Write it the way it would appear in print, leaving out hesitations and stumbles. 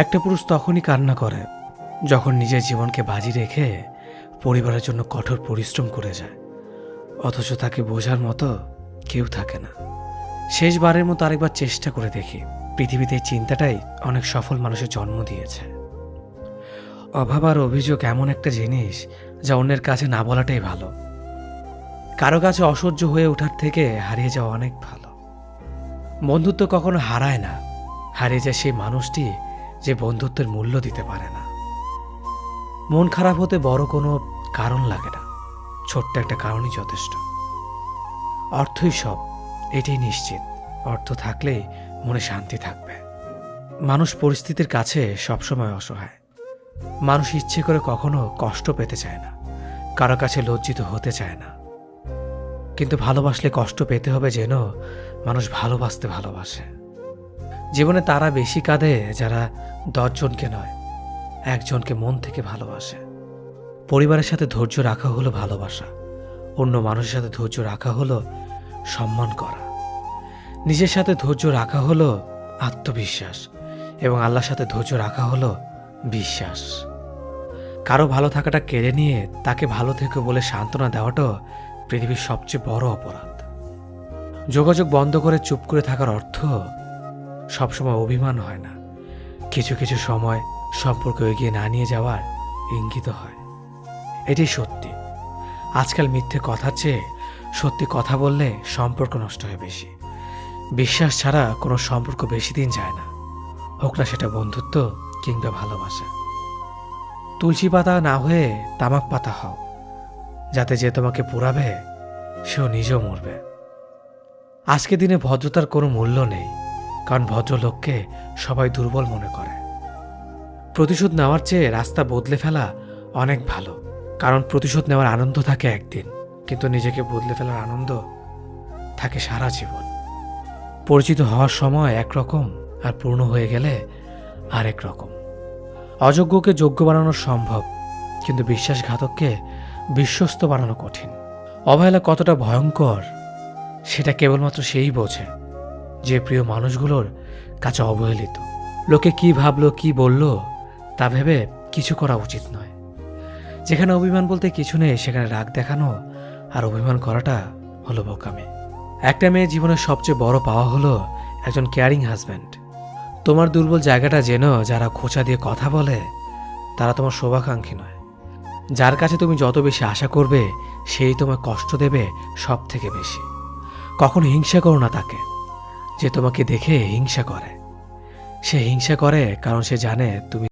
একটা পুরুষ তখনই কান্না করে যখন নিজের জীবনকে বাজি রেখে পরিবারের জন্য কঠোর পরিশ্রম করে যায়, অথচ তাকে বোঝার মতো কেউ থাকে না। শেষবারের মতো আরেকবার চেষ্টা করে দেখি। পৃথিবীতে এই চিন্তাটাই অনেক সফল মানুষের জন্ম দিয়েছে। অভাব আর অভিযোগ এমন একটা জিনিস যা অন্যের কাছে না বলাটাই ভালো। কারো কাছে অসহ্য হয়ে ওঠার থেকে হারিয়ে যাওয়া অনেক ভালো। বন্ধুত্ব কখনো হারায় না, হারিয়ে যায় সেই মানুষটি যে বন্ধুত্বের মূল্য দিতে পারে না। মন খারাপ হতে বড় কোনো কারণ লাগে না, ছোট্ট একটা কারণই যথেষ্ট। অর্থই সব, এটাই নিশ্চিত। অর্থ থাকলেই মনে শান্তি থাকবে। মানুষ পরিস্থিতির কাছে সবসময় অসহায়। মানুষ ইচ্ছে করে কখনো কষ্ট পেতে চায় না, কারো কাছে লজ্জিত হতে চায় না। কিন্তু ভালোবাসলে কষ্ট পেতে হবে যেন মানুষ ভালোবাসতে ভালোবাসে। জীবনে তারা বেশি কাঁদে যারা 10 জনকে নয়, একজনকে মন থেকে ভালোবাসে। পরিবারের সাথে ধৈর্য রাখা হলো ভালোবাসা, অন্য মানুষের সাথে ধৈর্য রাখা হলো সম্মান করা, নিজের সাথে ধৈর্য রাখা হলো আত্মবিশ্বাস, এবং আল্লাহর সাথে ধৈর্য রাখা হলো বিশ্বাস। কারো ভালো থাকাটা কেড়ে নিয়ে তাকে ভালো থেকো বলে সান্ত্বনা দেওয়াটাও পৃথিবীর সবচেয়ে বড় অপরাধ। যোগাযোগ বন্ধ করে চুপ করে থাকার অর্থ সবসময় অভিমান হয় না, কিছু কিছু সময় সম্পর্ক এগিয়ে না নিয়ে যাওয়ার ইঙ্গিত হয়। এটাই সত্যি। আজকাল মিথ্যে কথার চেয়ে সত্যি কথা বললে সম্পর্ক নষ্ট হয় বেশি। বিশ্বাস ছাড়া কোনো সম্পর্ক বেশি দিন যায় না, হোক না সেটা বন্ধুত্ব কিংবা ভালোবাসা। তুলসী পাতা না হয়ে তামাক পাতা হও, যাতে যে তোমাকে পোড়াবে সেও নিজেও মরবে। আজকে দিনে ভদ্রতার কোনো মূল্য নেই, কারণ ভদ্রলোককে সবাই দুর্বল মনে করে। প্রতিশোধ নেওয়ার চেয়ে রাস্তা বদলে ফেলা অনেক ভালো, কারণ প্রতিশোধ নেওয়ার আনন্দ থাকে একদিন, কিন্তু নিজেকে বদলে ফেলার আনন্দ থাকে সারা জীবন। পরিচিত হওয়ার সময় একরকম, আর পূর্ণ হয়ে গেলে আরেক রকম। অযোগ্যকে যোগ্য বানানো সম্ভব, কিন্তু বিশ্বাসঘাতককে বিশ্বস্ত বানানো কঠিন। অবহেলা কতটা ভয়ঙ্কর সেটা কেবলমাত্র সেই বোঝে যে প্রিয় মানুষগুলোর কাছে অবহেলিত। লোকে কি ভাবলো কি বলল তা ভেবে কিছু করা উচিত নয়। যেখানে অভিমান বলতে কিছু নেই সেখানে রাগ দেখানো আর অভিমান করাটা হলো বোকামি। একটা মেয়ের জীবনের সবচেয়ে বড় পাওয়া হলো একজন কেয়ারিং হাজব্যান্ড। তোমার দুর্বল জায়গাটা যেন যারা খোঁচা দিয়ে কথা বলে তারা তোমার শুভাকাঙ্ক্ষী নয়। যার কাছে তুমি যত বেশি আশা করবে সেই তোমায় কষ্ট দেবে সব থেকে বেশি। কখনো হিংসা করো না তাকে যে তোমাকে দেখে হিংসা করে। সে হিংসা করে কারণ সে জানে তুমি